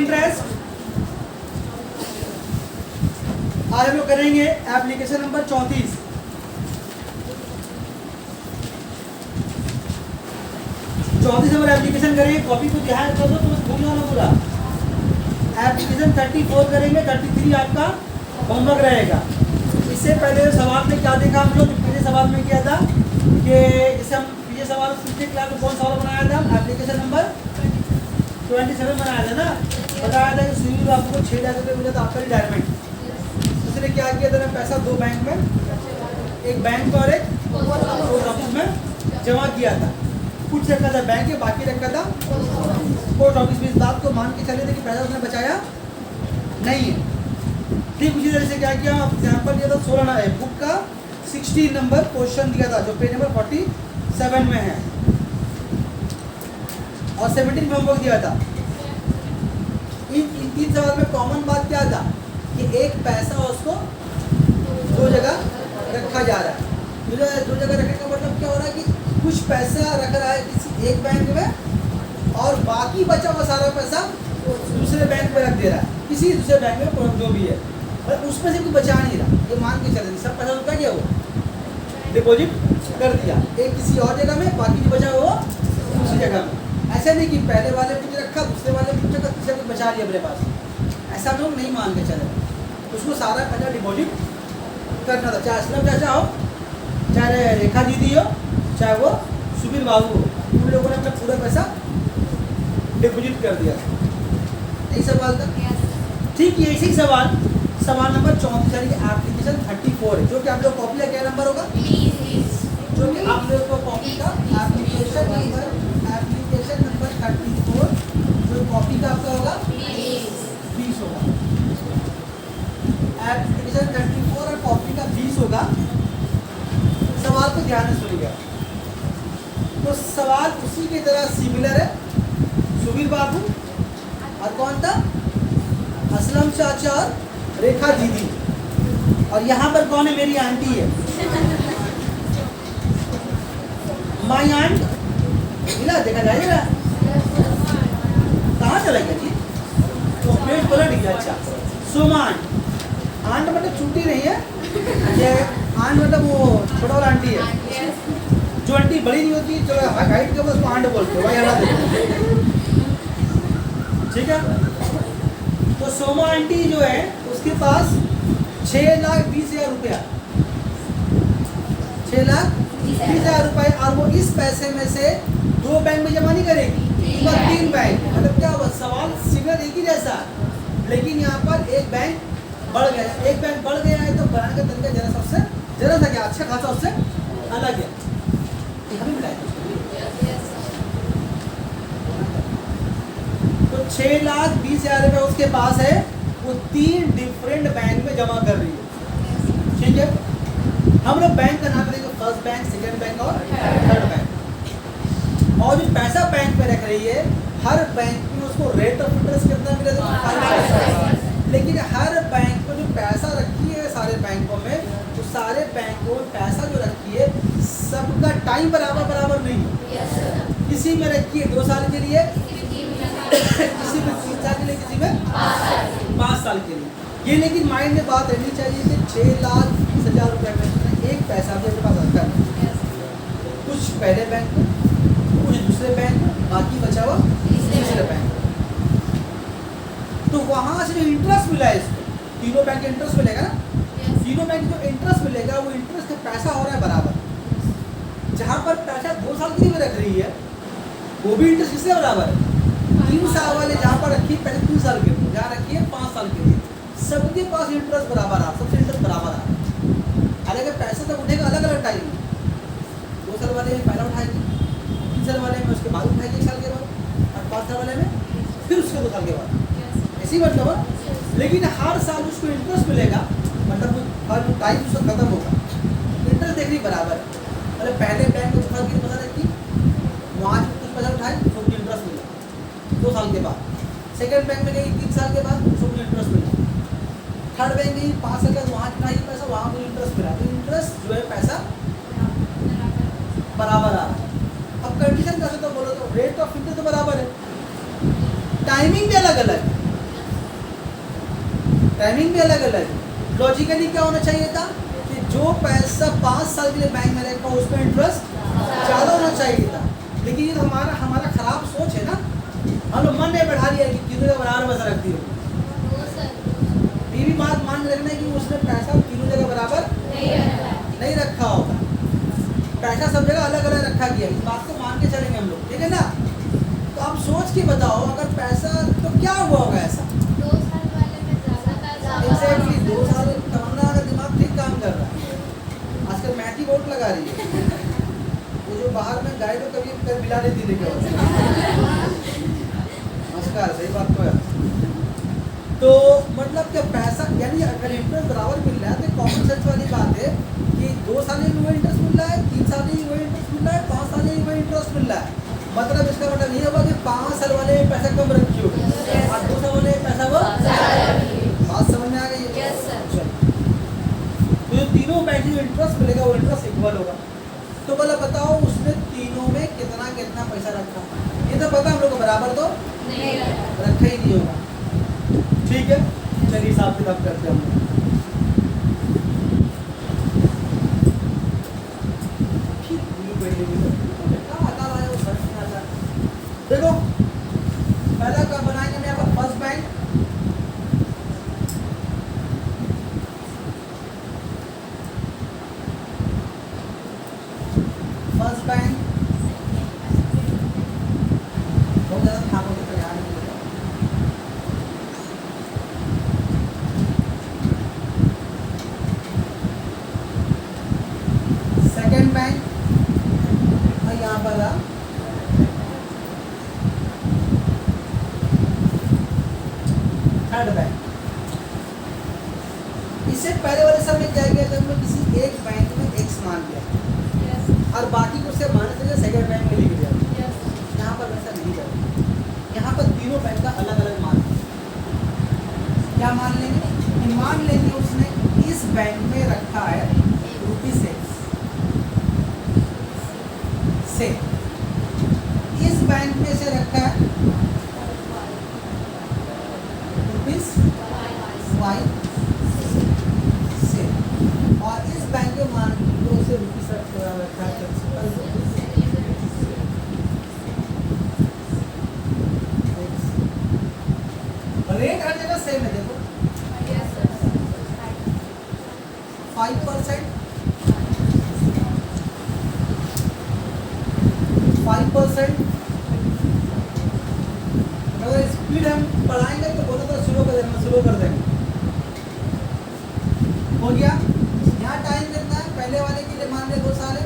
Interest. आज हम लोग करेंगे एप्लीकेशन नंबर 34। नंबर एप्लीकेशन करेंगे, कॉपी को ध्यान कर दो तो भूल जाना पूरा। एप्लीकेशन 34 करेंगे, 33 आपका होमवर्क रहेगा। इससे पहले सवाल में क्या देखा हम लोग, पहले सवाल में किया था कि जैसे हम ये सवाल पिछले क्लास में कौन सवाल बनाया था, एप्लीकेशन नंबर 27 बनाया था ना। बताया था कि सुनील बाबू को 6 लाख रुपये मिला था आपका रिटायरमेंट। उसने क्या किया था, पैसा 2 बैंक में, एक बैंक और एक पोस्ट ऑफिस में जमा किया था। कुछ रखा था बैंक में, बाकी रखा था पोस्ट ऑफिस में। इस बात को मान के चले थे कि पैसा उसने बचाया नहीं है। ठीक उसी तरह से क्या किया, एग्जाम्पल दिया था 16 बुक का 16 नंबर क्वेश्चन दिया था जो पेज नंबर 47 में है, और 17 में होमवर्क दिया था। इन 3 सवाल में कॉमन बात क्या था कि एक पैसा उसको 2 जगह रखा जा रहा है। 2 जगह रखने का मतलब क्या हो रहा है कि कुछ पैसा रख रहा है किसी एक बैंक में और बाकी बचा हुआ सारा पैसा दूसरे बैंक में रख दे रहा है, किसी दूसरे बैंक में जो भी है, और उसमें से कुछ बचा नहीं रहा। ये मान के चले सब पैसा उसका क्या वो डिपॉजिट कर दिया एक किसी और जगह में, बाकी जो बचा वो दूसरी जगह में। ऐसा नहीं कि पहले वाले कुछ रखा, दूसरे वाले कुछ रखा, तीसरे कुछ बचा लिया अपने पास। ऐसा लोग नहीं मान के चले, उसको सारा पैसा डिपॉजिट करना था। चाहे असलम चाचा हो, चाहे रेखा दीदी हो, चाहे वो सुबीर बाबू हो, उन लोगों ने अपना पूरा पैसा डिपॉजिट कर दिया। यही सवाल था। ठीक है, इसी सवाल नंबर 34 यानी कि एप्लीकेशन 34 है, जो कि आप लोग कॉपी का क्या नंबर होगा, जो कि आप लोग को कॉपी का एप्लीकेशन नंबर 34 जो कॉपी का आपका होगा 20 होगा। एप्लीकेशन 34 और कॉपी का 20 होगा। सवाल को ध्यान से सुनिएगा। तो सवाल उसी की तरह सिमिलर है, सुबीर बाबू और कौन था, असलम चाचा और रेखा दीदी, और यहाँ पर कौन है, मेरी आंटी है, माई आंट। मिला, देखा जाएगा कहाँ चला गया जी, तो पेज पलट गया। अच्छा, सोमा आंट मतलब छूटी नहीं है, ये आंट मतलब वो छोटा वाला आंटी है, जो आंटी बड़ी नहीं होती, जो हाइट के उसको आंट बोलते हो भाई, हटा दे। ठीक है, तो सोमा आंटी जो है उसके पास 6,20,000 रुपया, 6,20,000 रुपये, और वो इस पैसे में से 2 बैंक में जमा नहीं करेगी, 3 बैंक। मतलब क्या हुआ, सवाल सिमिलर एक ही जैसा, लेकिन यहाँ पर एक बैंक बढ़ गया। एक बैंक बढ़ गया है तो बनाने का तरीका जरा सा क्या अच्छा खासा उससे अलग है। तो 6,20,000 रुपये उसके पास है, वो 3 डिफरेंट बैंक में जमा कर रही है। ठीक है, हम लोग बैंक का नाम करेंगे फर्स्ट बैंक, सेकंड बैंक और थर्ड बैंक। और जो पैसा बैंक में रख रही है, हर बैंक में उसको रेट ऑफ इंटरेस्ट कितना मिलेगा, लेकिन हर बैंक में जो पैसा रखी है सारे बैंकों में, तो सारे बैंकों में पैसा जो रखी है सबका टाइम बराबर नहीं है। किसी में रखी है 2 साल के लिए, किसी में 3 साल के लिए, किसी में 5 साल के लिए। ये लेकिन माइंड में बात रहनी चाहिए कि 6,20,000 रुपये में एक पैसा भी अपने पास रखा है, कुछ पहले बैंक में, कुछ दूसरे बैंक में, बाकी बचा हुआ तीसरे बैंक। तो वहाँ से जो इंटरेस्ट मिला है इसको, तीनों बैंक इंटरेस्ट मिलेगा ना, तीनों बैंक जो इंटरेस्ट मिलेगा वो इंटरेस्ट का पैसा हो रहा है बराबर। जहाँ पर पैसा 2 साल के लिए रख रही है, वो भी इंटरेस्ट किससे बराबर है, 3 साल वाले जहाँ पर रखी है पहले 3 साल के लिए, जहाँ रखी है 5 साल के लिए, सबके पास इंटरेस्ट बराबर आ, सबसे इंटरेस्ट बराबर आ। अगर पैसा तब उठेगा अलग अलग टाइम में, 2 साल वाले में पहला उठाएगी, 3 साल वाले में उसके बाद उठाएगी 1 साल के बाद, और 5 साल वाले में फिर उसके 2 साल के बाद, ऐसी मतलब है। लेकिन हर साल उसको इंटरेस्ट मिलेगा, मतलब हर टाइम उसका खत्म होगा, इंटरेस्ट देखनी बराबर है। मतलब पहले बैंक में 2 साल के लिए पैसा रखी, वहाँ से कुछ पैसा उठाए, उसको इंटरेस्ट मिला 2 साल के बाद। सेकंड बैंक में गई 3 साल के बाद, उसको इंटरेस्ट मिला। थर्ड बैंक गई 5 साल के बाद, वहाँ कितना ही पैसा, वहाँ को इंटरेस्ट मिला। तो इंटरेस्ट जो है पैसा बराबर आ रहा है। अब कंडीशन कैसे तो बोलो तो रेट ऑफ इंटरेस्ट तो बराबर है, टाइमिंग भी अलग अलग है। टाइमिंग भी अलग अलग है। लॉजिकली क्या होना चाहिए था कि जो पैसा 5 साल के लिए बैंक में रखा उसमें इंटरेस्ट ज़्यादा होना चाहिए था, लेकिन ये तो हमारा खराब सोच है ना। हम लोग मन में बढ़ा लिया कि तीनों जगह बराबर पैसा रखती हो। ये भी बात मान रखना है कि उसने पैसा तीनों जगह बराबर नहीं रखा होगा, पैसा सब जगह अलग अलग रखा गया। इस बात को मान के चलेंगे हम लोग, ठीक है ना। तो आप सोच के बताओ अगर पैसा तो क्या हुआ होगा ऐसा। 2 साल वाले में ज़्यादा एग्जैक्टली 2 साल तमन्ना का दिमाग ठीक काम कर रहा है। आजकल मैटी वोट लगा रही है, वो जो बाहर में गाय तो कभी मिला नहीं थी लेके। नमस्कार, सही बात तो है। तो मतलब क्या पैसा यानी अगर इंटरेस्ट बराबर मिल रहा है तो कॉमन सेंस वाली बात है कि 2 साल में भी वही इंटरेस्ट मिल रहा है, 3 साल में भी वही इंटरेस्ट मिल रहा है, 5 साल में भी वही इंटरेस्ट मिल रहा है। मतलब इसका मतलब ये होगा कि 5 साल वाले पैसा कम रखी होगी और 2 साल वाले पैसा वो बात समझ में आ गई है। चलो, तो जो तीनों बैंक में इंटरेस्ट मिलेगा वो इंटरेस्ट इक्वल होगा। तो बोला बताओ उसने तीनों में कितना कितना पैसा रखा। ये तो पता हम लोग को बराबर तो रखा ही नहीं होगा। ठीक है, चलिए हिसाब किताब करते हैं हम लोग। देखो पहला क्या बनाएंगे हम यहाँ पर फर्स्ट बैंक। फर्स्ट बैंक बहुत ज़्यादा खामोश तो याद नहीं होगा। सेकेंड बैंक और यहाँ पर थर्ड बैंक। इससे पहले वाले समय क्या किया था हम लोग किसी एक बैंक में एक्स मान लिया और बाकी को से माइनस करके सेकेंड बैंक में लिख दिया। यहाँ पर वैसा नहीं करेंगे, यहाँ पर तीनों बैंक का अलग अलग मान क्या मान लेंगे कि मान लेंगे उसने इस बैंक में रखा है ₹6 से, इस बैंक में से रखा है ₹Y से, और इस बैंक में मान लो से ₹6 रखा है रेट हर जगह सेम है। देखो 5% 5%। अगर स्पीड हम बढ़ाएंगे तो बोलो तो स्लो कर देंगे, स्लो कर देंगे। हो गया। यहाँ टाइम कितना है, पहले वाले के लिए मान ले 2 साल है,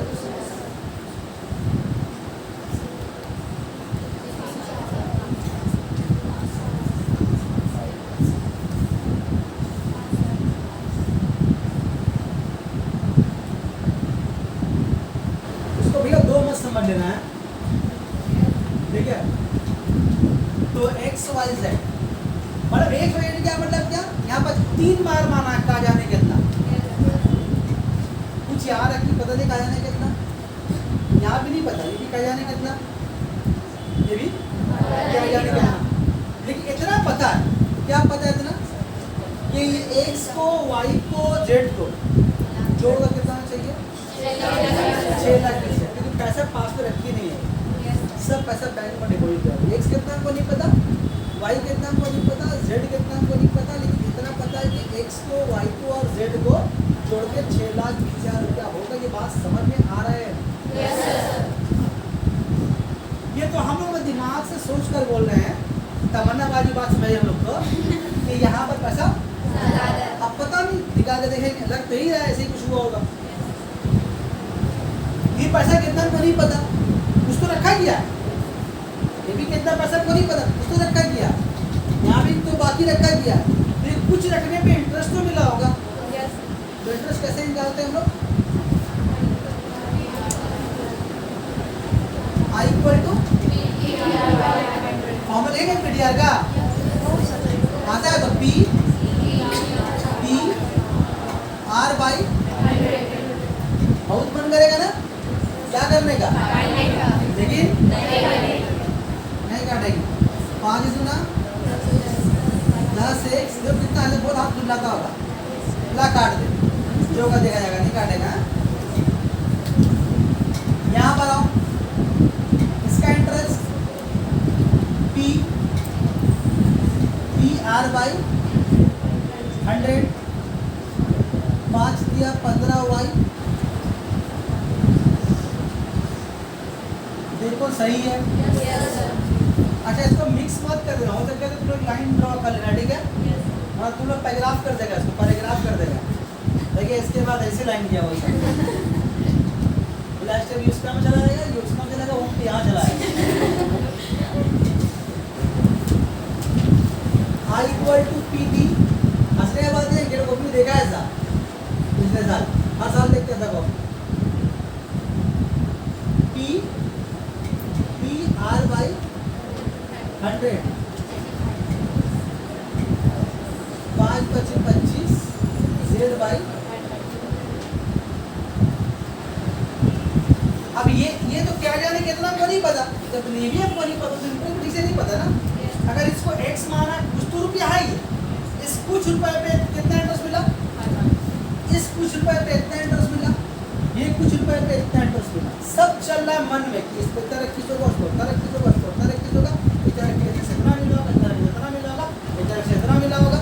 उसको भैया 2 मत समझ लेना है, ठीक है। तो एक्स वाई जेड मतलब एक्स वाई क्या मतलब क्या, यहाँ पर 3 बार माना कहा जाने कितना, कुछ यहाँ रखी पता नहीं कहा जाने कितना, यहाँ भी नहीं पता ये भी कहा जाने कितना, ये भी क्या जाने कितना, लेकिन इतना पता है। क्या पता है इतना कि एक्स को वाई को जेड को जोड़ कर कितना चाहिए 6 लाख, क्योंकि पैसा पास में रखी नहीं है, सब पैसा बैंक में डिपॉजिट कर। एक्स कितना को नहीं पता, वाई कितना को नहीं पता, जेड कितना को नहीं पता, लेकिन इतना पता है कि एक्स को वाई को और जेड को जोड़ के 6,20,000 रुपया होगा। ये बात समझ में आ रहा है? ये तो हम लोग दिमाग से सोच कर बोल रहे हैं, तमन्नाबाजी बात समझे हम लोग को कि यहाँ पर पैसा अब पता नहीं दिखा के देखेंगे, लग तो ही रहा है ऐसे ही कुछ हुआ होगा। ये पैसा कितना को नहीं पता, कुछ तो रखा गया, ये भी कितना पैसा को नहीं पता, कुछ तो रखा गया, यहाँ भी तो बाकी रखा गया, तो कुछ रखने पे इंटरेस्ट तो मिला होगा। तो इंटरेस्ट कैसे निकालते हैं हम लोग, I इक्वल टू फॉर्मूला है पीडीआर का आता है, तो P R बाई बहुत मन करेगा ना क्या करने का, लेकिन नहीं काटेगी। 5 गुना प्लस एक्स जो कितना है बहुत हाथ मिलाता होगा ला काट दे जो का देखा जाएगा नहीं काटेगा यहाँ पर आओ इसका इंटरेस्ट पी आर बाई 100 5 दिया 15 वाई देखो सही है अच्छा इसको मिक्स मत कर देना हो सकता है तुम लोग लाइन ड्रॉ कर लेना ठीक है हाँ तुम लोग पैराग्राफ कर देगा इसको पैराग्राफ कर देगा देखिए इसके बाद ऐसे लाइन किया हुआ लास्ट टाइम यूज में चला जाएगा यूज में चलेगा वो यहाँ चला जाएगा I equal to PD हंसने के बाद ये गेट कॉपी देखा है ऐसा पिछले साल हर साल देखते था copy P R by 100 5 25 25 Z by अब ये तो क्या जाने कितना हमको नहीं पता जब ये भी हमको नहीं पता तो इनको ठीक से नहीं पता ना अगर इसको x माना कुछ तो रुपया है ही इस कुछ रुपए पे कितना इंटरेस्ट मिला इस कुछ रुपए पे इतना इंटरेस्ट मिला ये कुछ रुपए पे इतना इंटरेस्ट मिला सब चल रहा है मन में कि इस पे तरह किसको उसको तरह किसको उसको तरह किसको का इतना कितना मिला होगा इतना कितना मिला होगा इतना कितना मिला होगा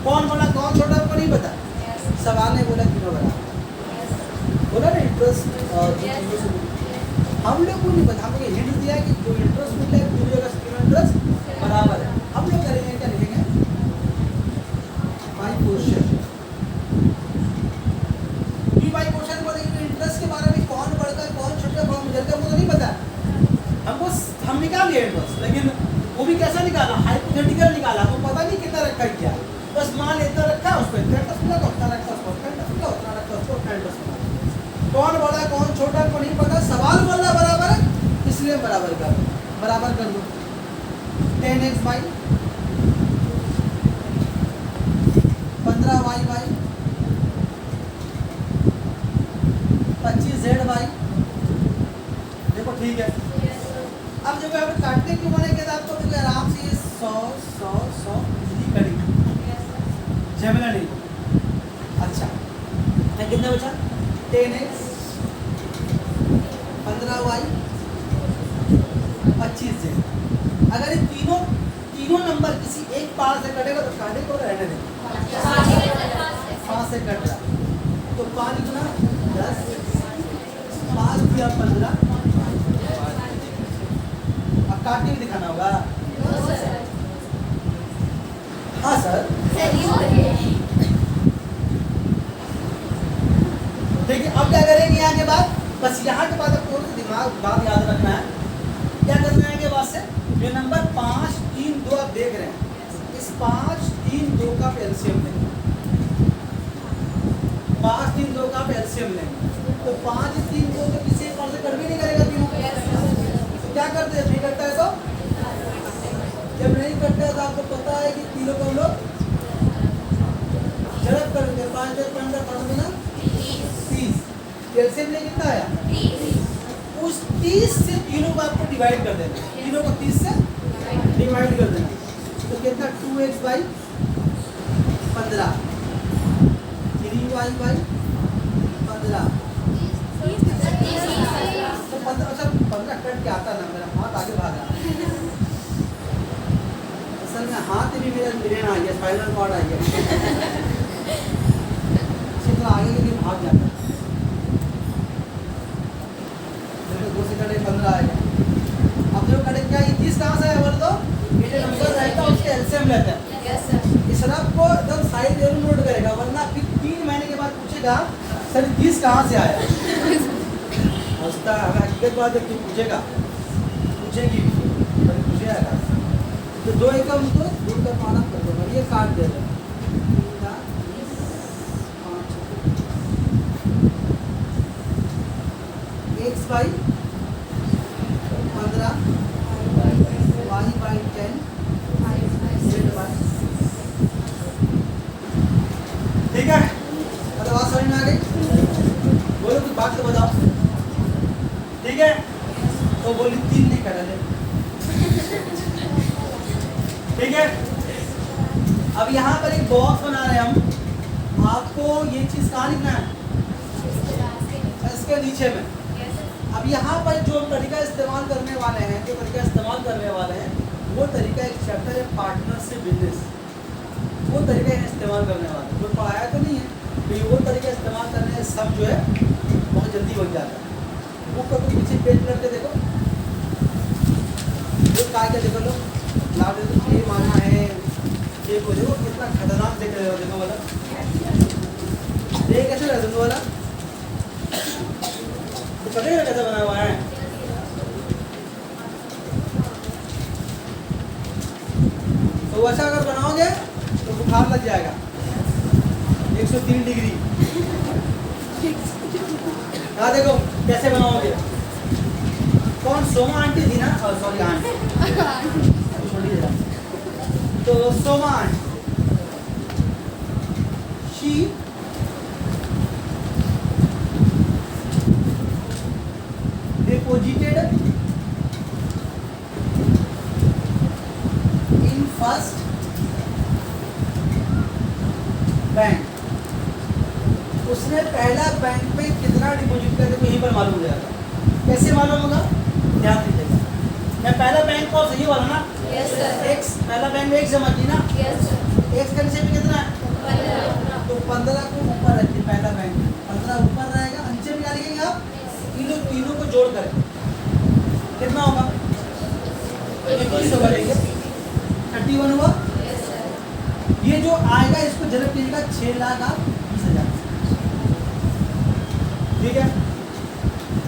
कौन बड़ा कौन छोटा हमको नहीं पता सवाल ने बोला कितना बड़ा बोला ना इंटरेस्ट हम लोग को नहीं पता हमको ये हिंट दिया कि जो इंटरेस्ट मिल रहा है पूरी जगह स्क्रीन इंटरेस्ट बराबर है हम लोग करेंगे क्या लिखेंगे by question B by question बोलेंगे इंटरेस्ट के बारे में कौन बढ़ता है कौन छोटा कौन मिलता है हमको तो नहीं पता हमको हम निकाल लिए इंटरेस्ट लेकिन वो भी कैसा निकाला हाइपोथेटिकल निकाला हमको पता नहीं कितना रखा है क्या बस मान इतना रखा उस पर इतना इंटरेस्ट मिला उतना रखा उसको उतना इंटरेस्ट मिला उतना रखा उसको उतना इंटरेस्ट मिला कौन बड़ा कौन छोटा को नहीं पता सवाल बोलना बराबर है इसलिए बराबर कर दो 10x by 15y by 25z by देखो ठीक है अब जब हम काटने की बने के बाद तो आराम से ये 100 100 100 बिजली करेगी झमेला नहीं अच्छा कितना बचा 10x 15y 25z अगर ये तीनों नंबर किसी एक पार से कटेगा तो काटे को रहने दें 5 से कट रहा तो 5 गुना 10 5 दिया 15 अब काट के भी दिखाना होगा हाँ सर देखिए अब क्या करेंगे यहाँ के बाद बस यहाँ के बाद आपको दिमाग बात याद रखना है क्या करना है के बाद से जो नंबर 5 3 2 आप देख रहे हैं इस 5 3 2 का एलसीएम लेंगे 5 3 2 का एलसीएम लेंगे तो 5 3 2 तो किसी एक और से कट भी नहीं करेगा तीनों तो क्या करते हैं नहीं करता है तो जब नहीं करते हैं तो आपको पता है कि तीनों को हम लोग झड़प करेंगे 5 10 15 15 30 एलसीएम ले कितना आया 30 उस 30 से तीनों को आपको डिवाइड कर देना तीनों को 30 से डिवाइड कर देना तो कितना 2x बाई 15 3y बाई 15 तो 15 कट के आता ना मेरा हाथ आगे भागा असल में हाथ भी मेरा ब्रेन आ गया स्पाइनल कॉर्ड आ गया इतना आगे के लिए भाग जाता है 2 से कटे 15 आएगा अब जो कटे क्या ये 30 कहाँ से आया बोल दो ये जो नंबर रहता है उसके एलसीएम लेता है इस रफ को एकदम साइड जरूर नोट करेगा वरना फिर 3 महीने के बाद पूछेगा सर 30 कहाँ से आया हंसता अगर हकीकत बात है पूछेगा पूछेगी पूछेगा तो 2 एकम तो दूर का पाना कर दो ये काट दे दो x by 15 y by 10 z by ठीक है मतलब बात समझ में आ गई बोलो कुछ बात तो बताओ ठीक है तो बोली 3 नहीं करा ले ठीक है अब यहाँ पर एक बॉक्स बना रहे हैं हम, आपको ये चीज़ कहाँ लिखना है? इसके नीचे में। अब यहाँ पर जो तरीका इस्तेमाल करने वाले हैं, वो तरीका एक चैप्टर है पार्टनरशिप बिजनेस, वो तरीका है इस्तेमाल करने वाले, वो पढ़ाया तो नहीं है, तो ये वो तरीका इस्तेमाल करने से सब जो है बहुत जल्दी बन जाता है। बुक को तुम पीछे पेज करके देखो, वो क्या क्या देखो लो, लाभ देखो ये माना है, ये को देखो कितना खतरनाक देख रहे हो, देखो वाला ये कैसे रहा वाला, तो पता है कैसे बना हुआ है? तो वैसा अगर बनाओगे तो बुखार लग जाएगा 103 डिग्री। हाँ देखो कैसे बनाओगे। कौन? सोमा आंटी थी ना, सॉरी आंटी, तो Soma aunty she deposited in first bank. उसने पहला बैंक में कितना डिपॉजिट किया, देखो यहीं पर मालूम हो जाएगा। कैसे मालूम होगा? ध्यान दीजिएगा, मैं पहला बैंक और सही वाला ना, यस सर, एक्स पहला बैंक में 1 जमा की ना, यस सर, एक्स का नीचे में कितना है? 15, तो 15 को ऊपर रखिए, पहला बैंक 15 ऊपर रहेगा, नीचे में क्या लिखेंगे आप? तीनों को जोड़ कर कितना होगा? 21 होगा, लेंगे 31 हुआ। यस सर, ये जो आएगा इसको जरूर कीजिएगा 6,20,000, ठीक है?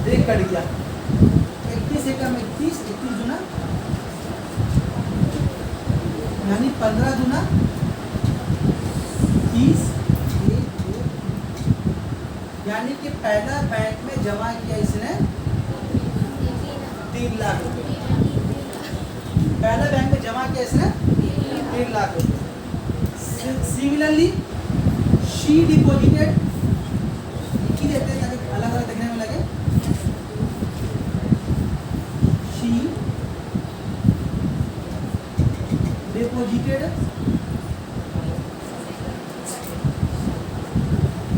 देख कट गया 31 एकम 31 दुना यानी 15 दुना 30, यानी कि पहला बैंक में जमा किया इसने 3 लाख रुपए। पहला बैंक में जमा किया इसने 3 लाख रुपए। सिमिलरली शी डिपॉजिटेड, की देते हैं ताकि अलग अलग देखने में लगे, शी डिपॉजिटेड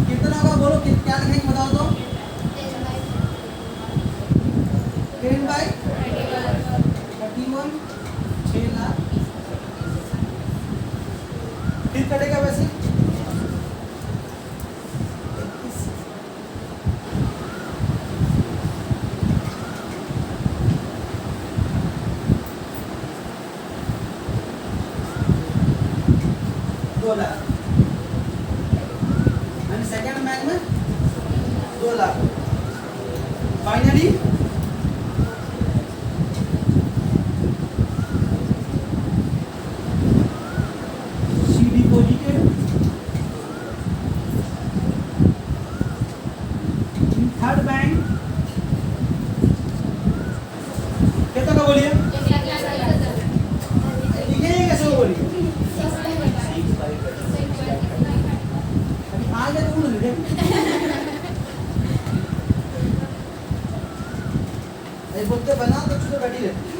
कितना होगा बोलो, क्या लिखेंगे बताओ तो? 10/31 6 लाख। फिर कटेगा वैसे 2 लाख, यानी सेकेंड बैंक में 2 lakh. Finally she deposited in third bank, कितना का बोलिए? ठीक है, कैसे हो बोलिए? आ गया तो उड़ ले ये बोलते बना तो चुके बैठी रहती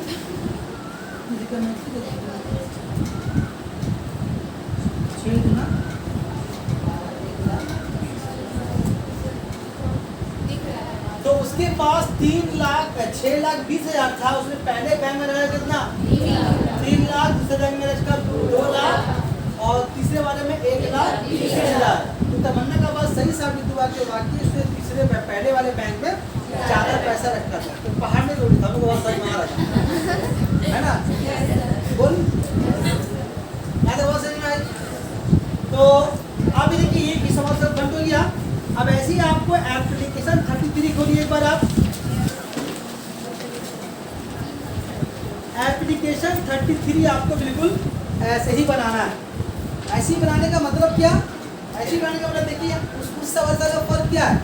ना। तो उसके पास 3,06,20,000 था, उसने पहले बैंक में लगाया कितना? 3 लाख, दूसरे बैंक में रखा 2 लाख और तीसरे वाले में 1,20,000। तो तमन्ना का बात सही साबित हुआ कि वाकई उसने तीसरे पहले वाले बैंक में ज़्यादा पैसा रखा था। तो पहाड़ में जोड़ी था, वो बात सही मार रहा है ना? बोल तो बहुत सही भाई। तो अब देखिए ये भी सवाल सब बंद हो गया। अब ऐसे ही आपको एप्लीकेशन 33 खोलिए एक बार आप। एप्लीकेशन 33 आपको बिल्कुल ऐसे ही बनाना है। ऐसे ही बनाने का मतलब क्या? ऐसे ही बनाने का मतलब देखिए उस सवाल का फर्क क्या है?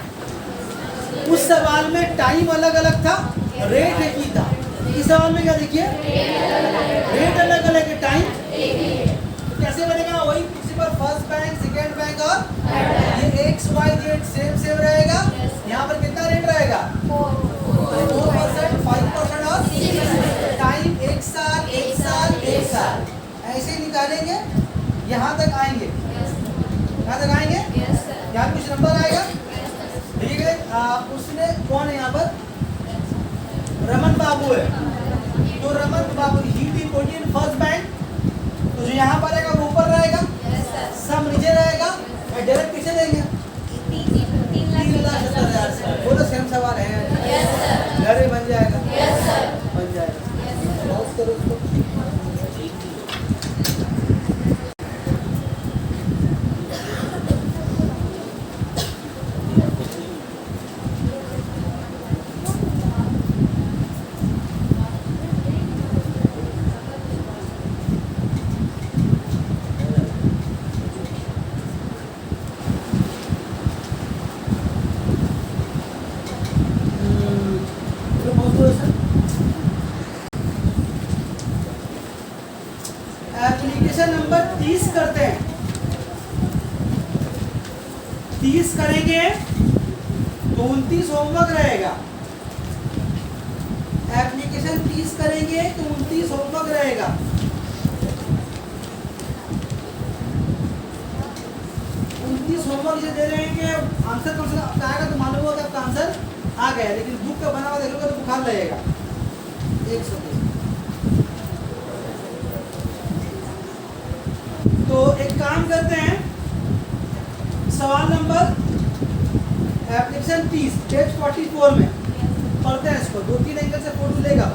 उस सवाल में टाइम अलग अलग था, रेट एक ही था। इस सवाल में क्या देखिए, रेट अलग अलग है, टाइम तो कैसे बनेगा? वही principal, first bank, second bank और ये एक्स वाई जेड सेम रहेगा। यहाँ पर कितना रेट रहेगा? 4%, 5% और टाइम 1 साल ऐसे ही निकालेंगे। यहाँ तक आएंगे, यहाँ तक आएंगे, यहाँ कुछ नंबर आएगा, ठीक है। उसने कौन है यहाँ पर, रमन बाबू है, तो रमन बाबू ही डिपोजिट इन फर्स्ट बैंक, तो जो यहाँ पर आएगा वो ऊपर रहेगा, सब नीचे रहेगा, डायरेक्ट पीछे देंगे 3,70,000 से। बोलो सेम सवाल है, घर ही बन जाएगा, बन जाएगा। बहुत करो उसको। एप्लीकेशन नंबर 30 करते हैं, 30 करेंगे तो 29 होमवर्क रहेगा। एप्लीकेशन 30 करेंगे तो 29 होमवर्क रहेगा। होमवर्क जो दे रहे हैं कि आंसर कौन सा आएगा तो मालूम होगा कि आपका आंसर आ गया, लेकिन बुक का बना हुआ देखोगे तो बुखार लगेगा। 120। तो एक काम करते हैं, सवाल नंबर एप्लीकेशन 30 पेज 44 में पढ़ते हैं इसको। 2-3 एंगल से फोटो लेगा।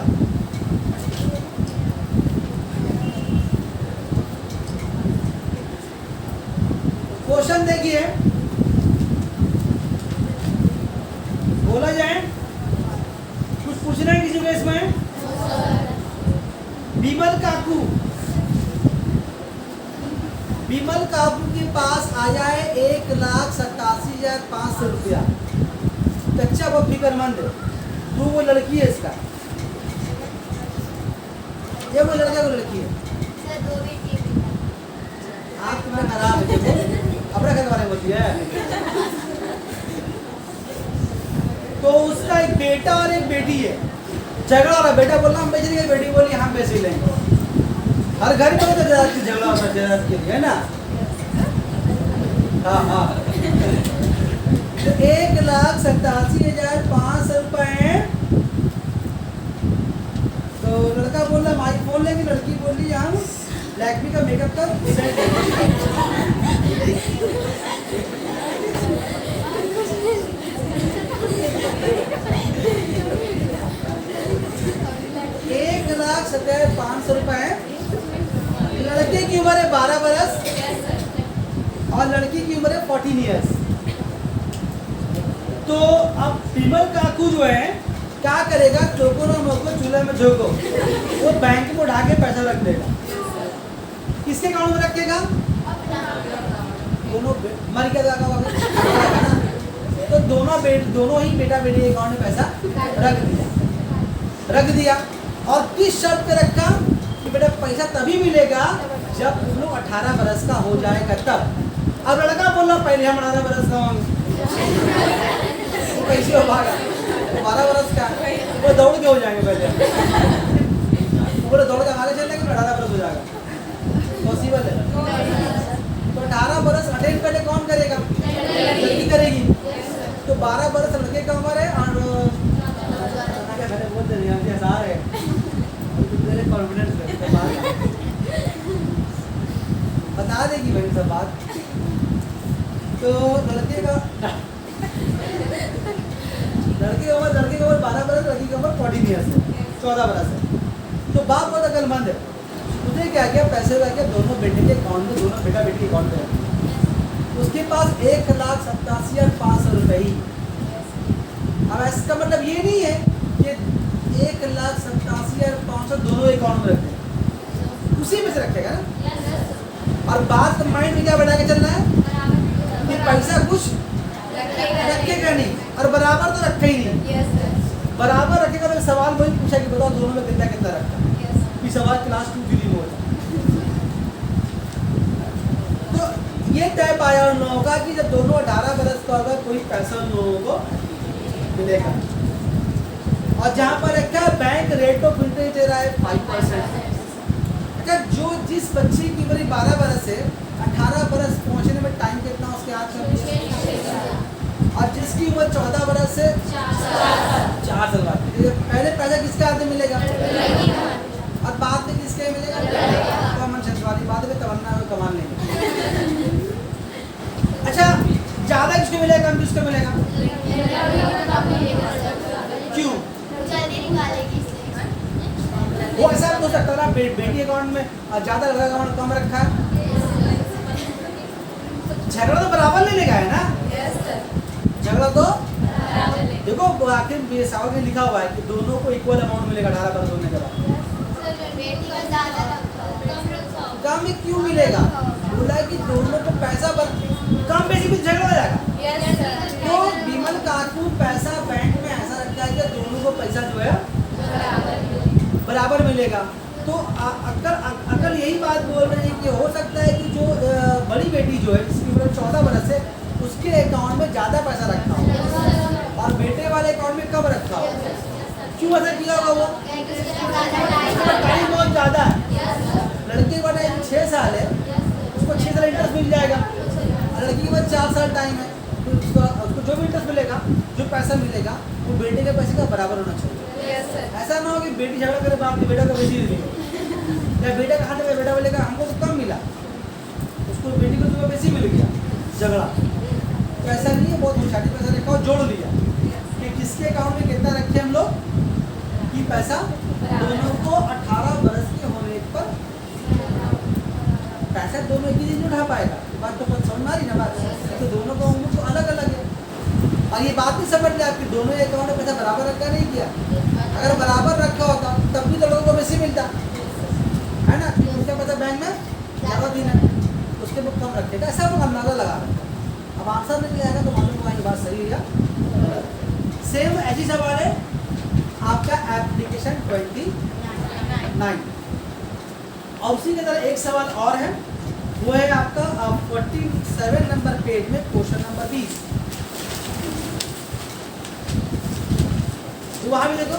क्वेश्चन देखिए, बोला जाए कुछ पूछना है किसी को इसमें। विमल काकू के पास आ जाए 1,87,500 रुपया। कच्चा वो फिक्रमंद है, तू वो लड़की है इसका, ये वो लड़का वो लड़की है। आप तुम्हारा खराब है, अपना घर वाले बोलती है। तो उसका एक बेटा और एक बेटी है, झगड़ा हो रहा। बेटा बोल रहा हम बेच देंगे, बेटी बोली हम बेच ही लेंगे। हर घर में तो जायदाद की झगड़ा होता है, जायदाद के लिए, है ना। हाँ हाँ। तो 1,87,500 रुपए। तो लड़का बोल रहा माइक फोन लेंगे, लड़की बोल रही हम लैक्मी का मेकअप कर सेट। 1,70,500 रुपए। लड़के की उम्र है 12 बरस और लड़की की उम्र है 14 ईयर्स। तो अब विमल काकू जो है क्या करेगा, चोको ना मोको चूल्हे में झोंको, वो बैंक में उठा के पैसा रख देगा। किसके अकाउंट में रखेगा, दोनों मर गया था। तो दोनों ही बेटा बेटी के अकाउंट में पैसा रख दिया। और किस शर्त पे रखा कि बेटा पैसा तभी मिलेगा जब तुम लोग 18 बरस का हो जाएगा तब। अब लड़का बोल रहा पहले हम 18 बरस का होंगे, वो कैसे हो पाएगा, 12 बरस का वो दौड़ के हो जाएंगे पहले। वो दौड़ के आगे चल लेंगे, 18 बरस हो जाएगा, पॉसिबल है। तो 18 बरस अटेंड पहले कौन करेगा, लड़की करेगी। तो 12 बरस लड़के का उम्र है और बोलते नहीं है कॉन्फिडेंस बता देगी भाई सब बात। तो लड़के का उम्र 12 बरस, लड़की की उम्र 14 ईयर्स है, 14 बरस है। तो बाप बहुत अकलमंद है, उसने क्या किया, पैसे लगा के दोनों बेटे के अकाउंट में, दोनों बेटा बेटी के अकाउंट में। उसके पास 1,87,500 रुपए ही। अब इसका मतलब ये नहीं है कि 1,87,500 दोनों अकाउंट में रखते हैं, उसी में से रखेगा ना। और बात माइंड में क्या बढ़ा के चलना है कि पैसा कुछ रखेगा नहीं, और बराबर तो रखा ही नहीं। बराबर रखेगा तो सवाल वही पूछा कि बताओ दोनों में कितना कितना रखा। ये सवाल क्लास 2 में होता। तो ये तय पाया उन लोगों का कि जब दोनों 18 बरस का होगा कोई पैसा उन लोगों को मिलेगा। और जहाँ पर रखा है बैंक रेट ऑफ इंटरेस्ट दे रहा है 5%। अगर जो जिस बच्चे की उम्र 12 बरस है 18 बरस पहुंचने में टाइम कितना उसके हाथ में, और जिसकी उम्र 14 बरस से 4 साल बाद, पहले पैसा किसके हाथ में मिलेगा और बाद में किसके मिलेगा, कॉमन सेंस वाली बात है, तमन्ना में कमान लेंगे। अच्छा, ज्यादा किसको मिलेगा, कम किसको मिलेगा, क्यों? वो ऐसा हो सकता है ना, बेटी अकाउंट में ज्यादा लड़का अकाउंट कम रखा है, झगड़ा तो बराबर लेने का है ना, झगड़ा तो देखो आखिर साहब में लिखा हुआ है कि दोनों को इक्वल अमाउंट मिलेगा 18 बरस होने के बाद। कम में क्यों मिलेगा, बोला है कि दोनों को पैसा कम बेसी भी झगड़ा हो जाएगा। तो विमल काकू पैसा बैंक में ऐसा रखता है कि दोनों को पैसा जो है बराबर मिलेगा। तो अगर यही बात बोल रहे हैं कि हो सकता है कि जो बड़ी बेटी जो है जिसकी उम्र 14 बरस है उसके अकाउंट में ज़्यादा पैसा रखा हो और बेटे वाले अकाउंट में कम रखा हो, क्यों ऐसा किया होगा? वो टाइम बहुत ज़्यादा है, लड़के का टाइम 6 साल है, उसको 6 साल इंटरेस्ट मिल जाएगा, और लड़की के बाद 4 साल टाइम है, तो उसको जो भी इंटरेस्ट मिलेगा, जो पैसा मिलेगा वो बेटे के पैसे का बराबर होना चाहिए। ऐसा ना हो कि बेटी झगड़ा करे बाप ने बेटा को बेची दे, या बेटा का हाथ में बेटा बोलेगा हमको तो कम मिला, उसको बेटी को तो बेसी मिल गया, झगड़ा। तो ऐसा नहीं है, बहुत होशियारी पैसा रखा और जोड़ लिया कि किसके अकाउंट में कितना रखे हम लोग कि पैसा दोनों को 18 बरस के होने पर पैसा दोनों एक ही दिन उठा पाएगा। बात तो समझ में आ रही ना बात, तो दोनों का उम्र तो अलग अलग है, और ये बात भी समझ लिया आपकी दोनों अकाउंट में पैसा बराबर रखा नहीं किया, अगर बराबर रखा होता तब भी तो लोगों को बेसी मिलता है ना, उसका पैसा बैंक में ज़्यादा दिन है उसके बुक कम रखेगा, ऐसा लोग अंदाजा लगा रहे हैं। अब आंसर निकल आएगा तो मालूम होगा ये बात सही है या सेम। ऐसी सवाल है आपका एप्लीकेशन 29, और उसी की तरह एक सवाल और है, वो है आपका 47 नंबर पेज में क्वेश्चन नंबर 20। तो वहाँ भी देखो,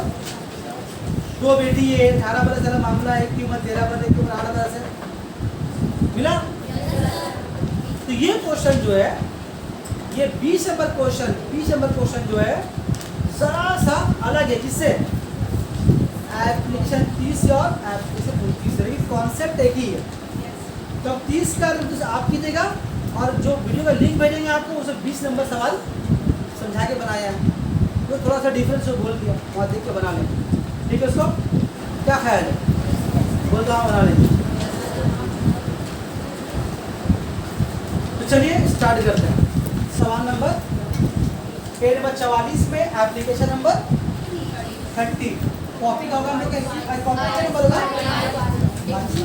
दो बेटी है, 18 बरस वाला मामला है, एक की उम्र 13 बरस, एक की उम्र 8 बरस है, मिला। तो ये क्वेश्चन जो है, ये 20 नंबर क्वेश्चन जो है जरा सा अलग है, जिससे एप्लीकेशन 30 और एप्लीकेशन 29 कॉन्सेप्ट एक ही है। तो 30 का आप कीजिएगा, और जो वीडियो का लिंक भेजेंगे आपको उसे 20 नंबर सवाल समझा के बनाया है, तो थोड़ा सा डिफरेंस बोल दिया, वहाँ देख के बना लें, ठीक है? उसको क्या ख्याल है, बोल दो हाँ बना लें। तो चलिए स्टार्ट करते हैं। सवाल नंबर पेज नंबर 44 में एप्लीकेशन नंबर 30, कॉपी का होगा हम लोग का, कॉपी का नंबर होगा 22,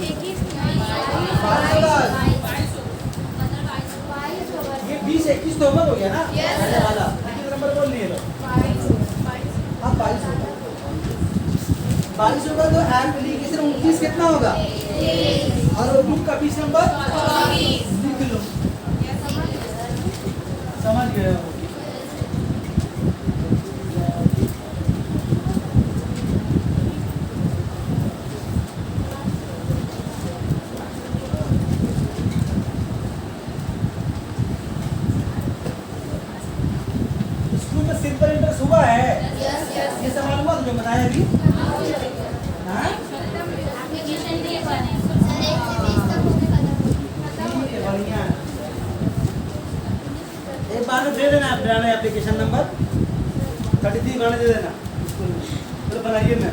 ये 20 21 तो हो गया ना, पहले वाला कितना नंबर बोल लिए लो, हाँ 22 होगा, 22 होगा। तो एप्लीकेशन 29 कितना होगा, और बुक का 20 नंबर लिख लो, समझ गए हो? स्कूल में सिंपल इंटरेस्ट हुआ है, ये सवाल हुआ जो बताया अभी, हाँ बढ़िया। एक बार में दे देना आप एप्लीकेशन नंबर 33 बनाने दे देना स्कूल में, तो बनाइए ना।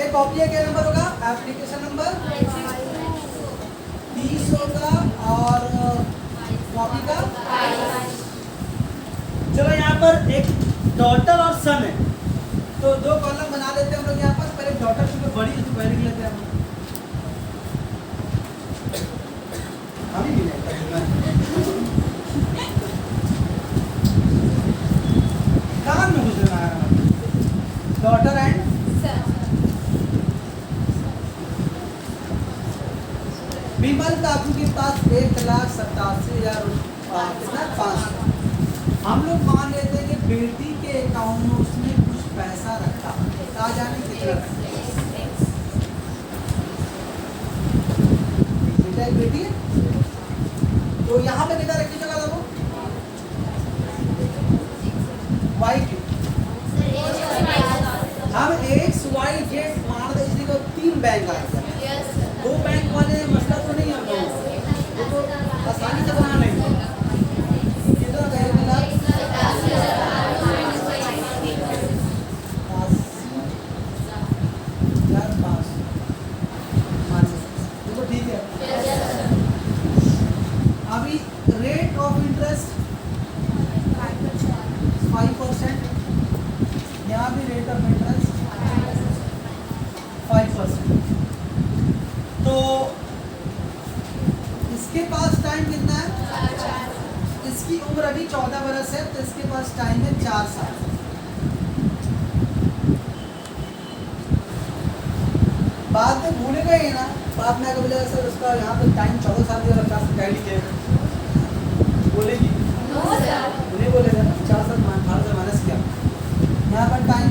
एक कॉपी है, क्या नंबर होगा, एप्लीकेशन नंबर 30 होगा, और कॉपी का। चलो यहाँ पर एक डॉटर और सन है, तो दो कॉलम बना लेते हैं हम लोग यहाँ पर। पहले डॉटर क्योंकि बड़ी है तो पहले लिख लेते हैं हम, अभी भी कान में घुस रहा है, डॉटर एंड विमल काकू के पास 1,87,500 हम लोग मान लेते हैं कि बेटी के अकाउंट में उसने कुछ पैसा रखा, कहा जाने कितना रखा, बेटा एक बेटी है, तो यहाँ पे कितना रखी जगह था वो वाई की, हम एक्स वाई जेड मार दे इसी को 3 बैंक आ गया। 2 बैंक वाले मसला तो नहीं है हम लोगों को, वो तो आसानी से बना लेंगे। कितना का 1,80,500 देखो ठीक है। अभी रेट ऑफ इंटरेस्ट 5%, यहाँ भी रेट ऑफ इंटरेस्ट 5%। तो इसके पास टाइम कितना है, इसकी उम्र अभी 14 बरस है, तो इसके पास टाइम है 4 साल। बाद में भूलेगा ही ना, बाद में आगे बोलेगा सर उसका यहाँ पे टाइम 14 साल दिया रखा, कह लीजिए बोलेगी नहीं बोलेगा, 4 साल 18 से माइनस किया, यहाँ पर टाइम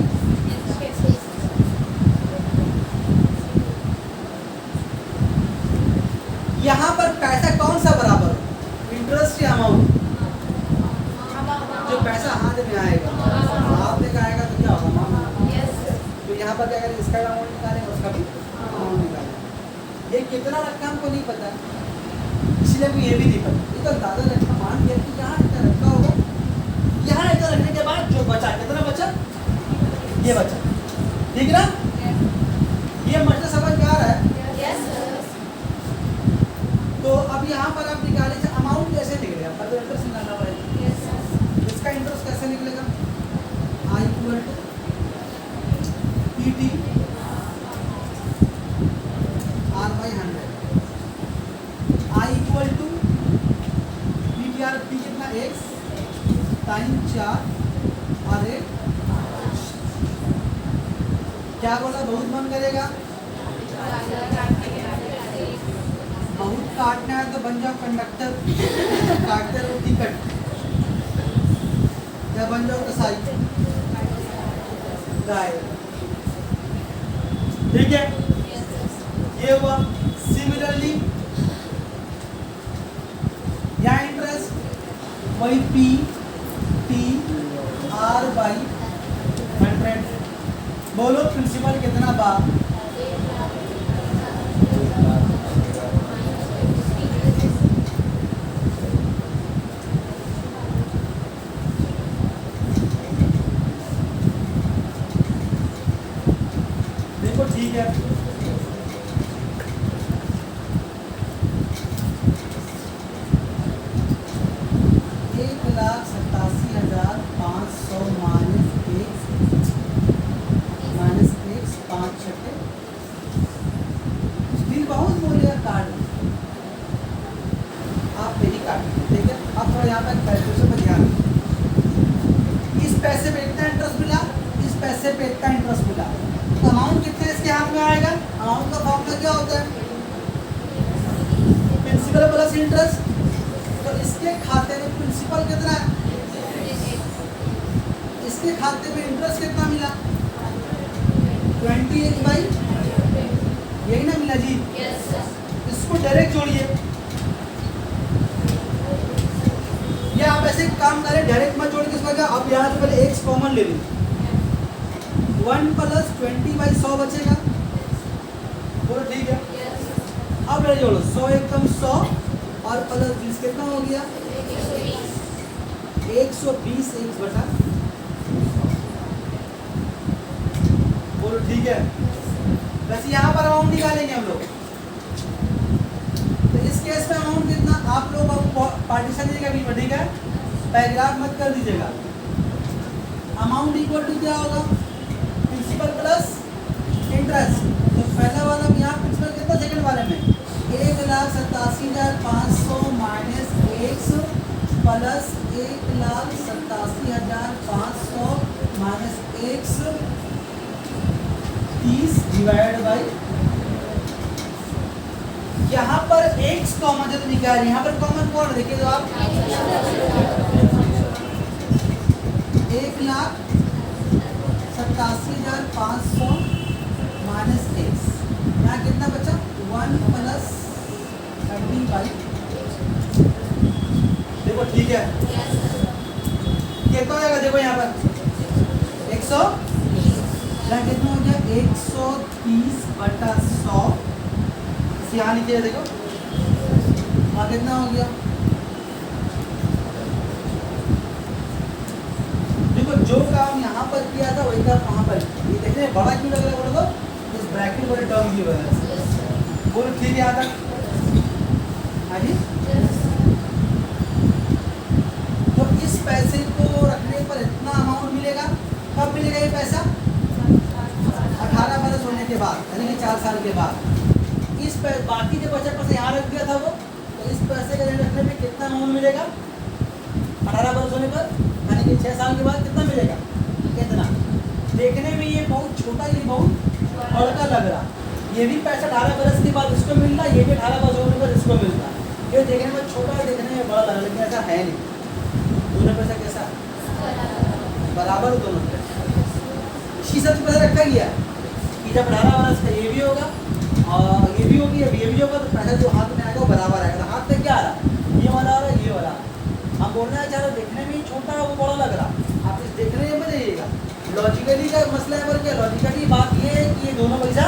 यहाँ पर पैसा कौन सा बराबर हो, इंटरेस्ट या अमाउंट, जो पैसा हाथ में आएगा हाथ में आएगा तो क्या होगा अमाउंट, तो यहाँ पर क्या करें, इसका अमाउंट निकालेंगे उसका भी अमाउंट निकालेंगे। ये कितना रखा हमको नहीं पता, इसलिए हमको ये भी नहीं पता, ये तो अंदाजा रखना, मान लिया कि यहाँ इतना रखा होगा, यहाँ इतना रखने के बाद जो बचा, कितना बचा, ये बचा, ठीक ना, ये मतलब समझ में आ रहा है। तो अब यहाँ पर आप निकाले अमाउंट कैसे निकलेगा, पर तो इंटरेस्ट निकालना पड़ेगा, इसका इंटरेस्ट कैसे निकलेगा, I equal to P T R by 100, I equal to P T R, P कितना एक्स टाइम 4 और 1, क्या बोला, बहुत मन करेगा, बहुत काटना है तो बन जाओ कंडक्टर, काटते रहो टिकट, या बन जाओ कसाई गाय, ठीक है, ये हुआ। सिमिलरली यहाँ इंटरेस्ट वही पी टी आर बाई 100, बोलो प्रिंसिपल कितना बार, ठीक है, 1,87,500 माइनस 5 छठे दिन बहुत बोलेगा काट, आप मेरी काट, ठीक है। अब थोड़ा यहाँ पर कैलकुलेशन में ध्यान, इस पैसे पे इतना इंटरेस्ट मिला, इस पैसे पे इतना इंटरेस्ट मिला, तो अमाउंट कितने इसके हाथ में आएगा, अमाउंट का फॉर्मूला क्या होता है, प्रिंसिपल प्लस इंटरेस्ट, तो इसके खाते में प्रिंसिपल कितना है, इसके खाते में इंटरेस्ट कितना मिला, 28 बाई, यही ना मिला जी, इसको डायरेक्ट जोड़िए, या आप ऐसे काम करें डायरेक्ट मत जोड़ के इसका क्या, अब यहाँ से पहले एक्स कॉमन ले लीजिए, 1 प्लस 20/100 बचेगा, बोलो ठीक है। अब ले जोड़ो 100 एकदम 100 और प्लस 20 कितना हो गया, 120 1 बटा, बोलो ठीक है। वैसे यहाँ पर अमाउंट निकालेंगे हम लोग, तो इस केस में अमाउंट कितना, आप लोग पार्टीशन दीजिएगा बीच में, ठीक है, पैराग्राफ मत कर दीजिएगा। अमाउंट इक्वल टू क्या होगा, प्रिंसिपल प्लस इंटरेस्ट, तो पहला वाला यहाँ प्रिंसिपल कितना, सेकंड वाले में 1,87,500 minus x plus 1,87,500 minus x 30 divide by, यहाँ पर एक्स कॉमन जब निकाल, यहाँ पर कॉमन कौन, देखिए तो आप 1,87,500 माइनस एक्स, यहाँ कितना बचा, 1 प्लस 30 यहाँ कितना हो गया 130/100। यहाँ नीचे देखो वहाँ कितना हो गया। देखो जो काम यहाँ पर किया था वही काम वहाँ पर किया। ये देखने में बड़ा क्यों लग रहा है बोलो तो इस ब्रैकेट वाले टर्म की वजह से। बोलो ठीक है यहाँ तक। हाँ जी। तो इस पैसे को रखने पर इतना अमाउंट मिलेगा। कब मिलेगा ये पैसा? 18 बरस होने के बाद, यानी कि 4 साल के बाद। इस बाकी जो बचा पैसा यहाँ रख दिया था वो, तो इस पैसे का ध्यान रखने में कितना अमाउंट मिलेगा 18 बरस होने पर, यानी कि 6 साल के बाद कितना मिलेगा? कितना? देखने में ये बहुत छोटा, ये बहुत बड़का लग रहा। ये भी पैसा 18 बरस के बाद इसको मिल रहा, ये भी 18 बरस होने पर इसको मिल रहा। ये देखने में छोटा है, देखने में बड़ा लग रहा, लेकिन ऐसा है नहीं। दोनों पैसा कैसा बराबर, दोनों इसी सब पैसा रखा गया कि जब 18 बरस का ये भी होगा और ये भी होगी, अब ये भी होगा, तो पैसा जो हाथ में आएगा वो बराबर आएगा। हाथ में क्या आ रहा? ये वाला आ रहा, ये वाला। हम बोलना है चाहे देखने में ही छोटा है, वो बड़ा लग रहा। आप इस देखने में मत जाइएगा। लॉजिकली का मसला है, पर क्या लॉजिकली बात ये है कि ये दोनों पैसा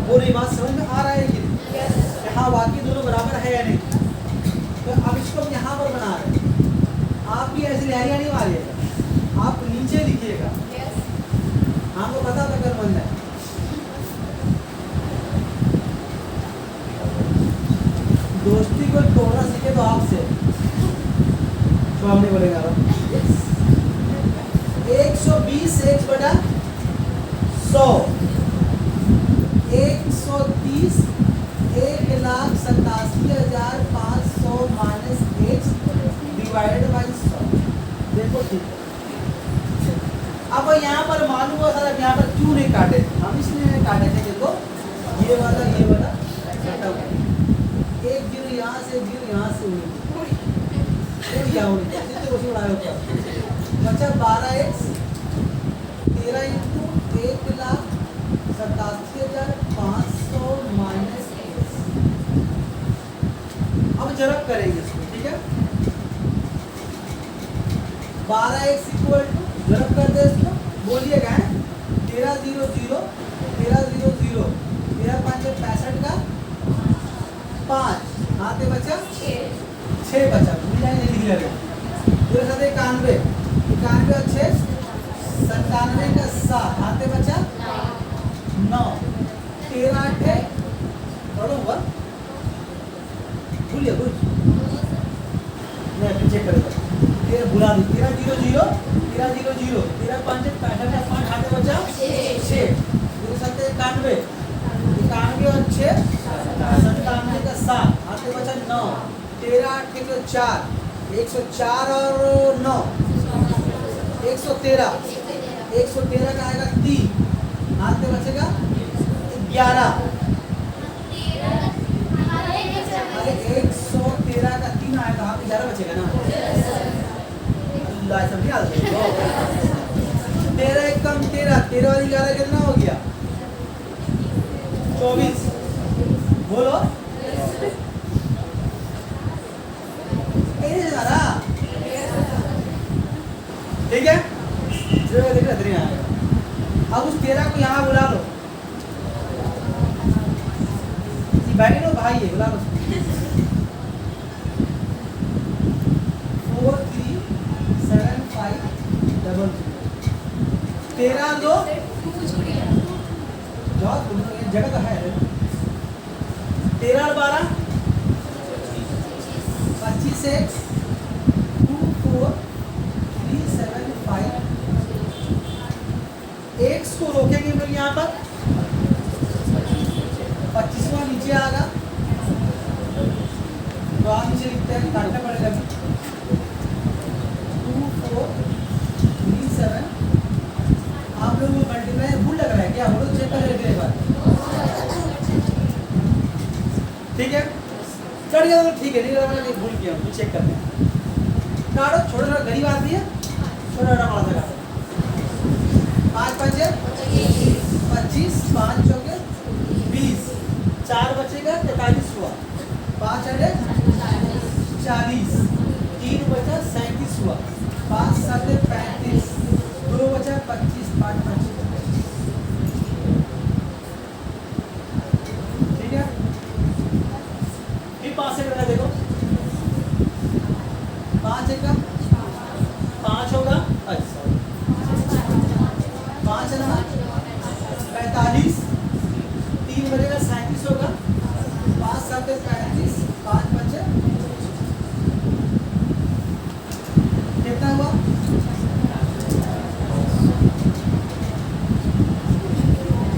वो नहीं। बात समझ में आ रहा है कि हाँ वाकई दोनों बराबर है या नहीं। तो अब इसको हम यहाँ पर बना रहे हैं। आप भी ऐसे लहरिया नहीं मारिएगा, आप नीचे लिखिएगा। हमको पता था कर बन जाए। दोस्ती को तोड़ना सीखे तो आपसे तो हम नहीं बोलेगा। 120 1/100 130 1,87,500 माइनस x डिवाइडेड बाई 100। देखो ठीक है। अब यहाँ पर मालूम हुआ सर यहाँ पर क्यों नहीं काटे? हम इसलिए नहीं काटे थे। देखो ये वाला एक जीरो यहाँ से, जीरो यहाँ से हुई बच्चा 12x 13 इंटू 1,87,500 माइनस x। अब जरब करेंगे इसको, ठीक है। 12x इक्वल टू जरब कर दे इसको, बोलिएगा 13 0 0 13 0 0 13 5 65 का 5 हाथ में बचा 6 बचा। भूल जाएंगे लिख ले रहे 91 91 और 6 97 का 7 हाथ में बचा 9 13 8 पढ़ूंगा भूलिए भूल मैं पीछे करूँगा। तेरह बुला दी 13 0 0 13 0 0 13 5 65 का 5 हाथ में बचा 6 91 91 और 6 97 का 7 हाथ में बचा 9 13 8 के 4 104 और 9 113 113 का आएगा 3 हाथ में बचेगा 11 अरे 113 का 3 आएगा हाथ में 11 बचेगा ना। अल्लाह सब याद 13 एक कम 13 13 और 11 कितना हो गया 24। बोलो ठीक है। अब उस 13 को यहाँ बुला लो। बैठे लो भाई है बुला लो। 4 3 7 5 डबल 13 2 जगह तो है 13 और 12 25 6 2 4 3 7 5 एक्स को रोकेंगे फिर यहाँ पर 25वां नीचे आएगा तो आप नीचे लिखते हैं काटना पड़ेगा 2 4 3 7 आप लोगों को मल्टीप्लाई भूल लग रहा है क्या? हम लोग चेक कर लेते हैं एक बार ठीक है। चढ़ गया तो ठीक है, नहीं मैंने भूल किया तो चेक करते हैं। काटो छोटा छोटा गरीब आदमी है छोटा छोटा बड़ा सा 5 5 25 5 चौके 20 4 बचेगा 43 हुआ 5 अड़े 40 3 बचा 37 हुआ 5 7 35 2 बचा 25 5 25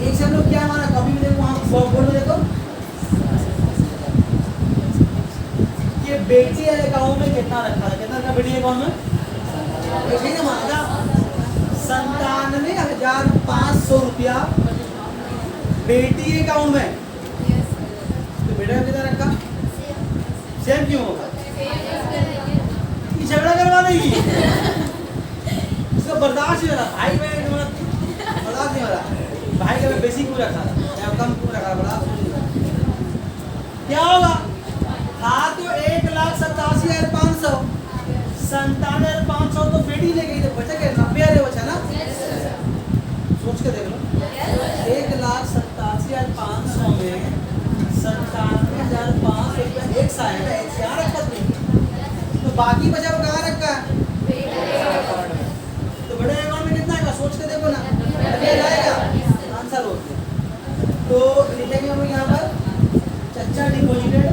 एक से हम लोग क्या माना, कॉपी में देखो, वहाँ बोर्ड में देखो, ये बेटी अकाउंट में कितना रखा था, कितना रखा बेटी अकाउंट में, ठीक है माना 97,500 रुपया बेटी अकाउंट में। तो बेटा ने कितना रखा, सेम क्यों होगा, झगड़ा करवाने की, उसका बर्दाश्त नहीं हो रहा, भाई बहन बर्दाश्त नहीं हो रहा, भाई का बेसिक क्यों रखा था या कम क्यों रखा, बर्दाश्त नहीं हो रहा। क्या होगा, हाँ तो 1,87,500, 97,500 तो बेटी ले गई, तो बचा क्या, 90,000 बचा ना, सोच के देख लो, 1,87,500 में 97,500 रुपया एक सा है, यहाँ रखा नहीं, तो बाकी बचा वो कहाँ रखा है, तो बड़े अकाउंट में कितना आएगा, सोच के देखो ना, जाएगा आंसर हो गया। तो लिखेंगे हम यहाँ पर चच्चा डिपॉजिटेड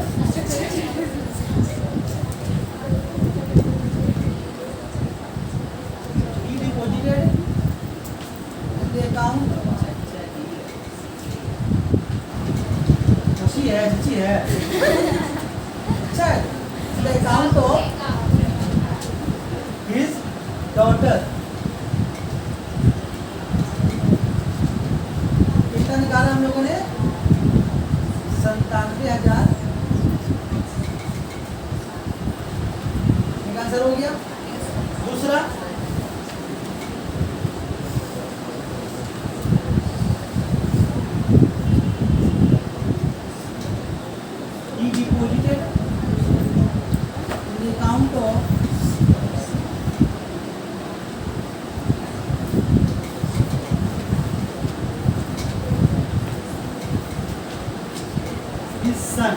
अकाउंट, अच्छी है अच्छा है, the account of his daughter, कितना निकाला हम लोगों ने, 97,000, एक आंसर हो गया। दूसरा he deposited in the account of his son,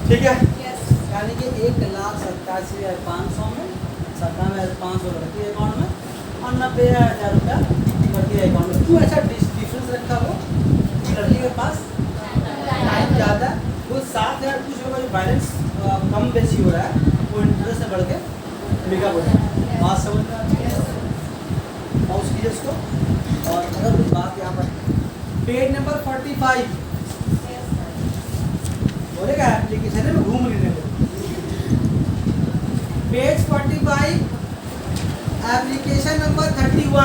ठीक है, यानी कि 1,87,500 में 97,500 रखी है अकाउंट में और 90,000 रुपया रखी है अकाउंट में। क्यों ऐसा डिफरेंस रखा, वो लड़की के पास टाइम ज़्यादा, वो 7,000 कुछ होगा, जो बैलेंस कम बेसी हो रहा है वो इंटरेस्ट से बढ़ के बिका हो रहा है, बात समझ में आती है, पॉज कीजिए इसको। और अगर कुछ बात यहाँ पर पेज नंबर 45 बोलेगा एप्लीकेशन में घूम रही है, पेज 45 एप्लीकेशन नंबर 31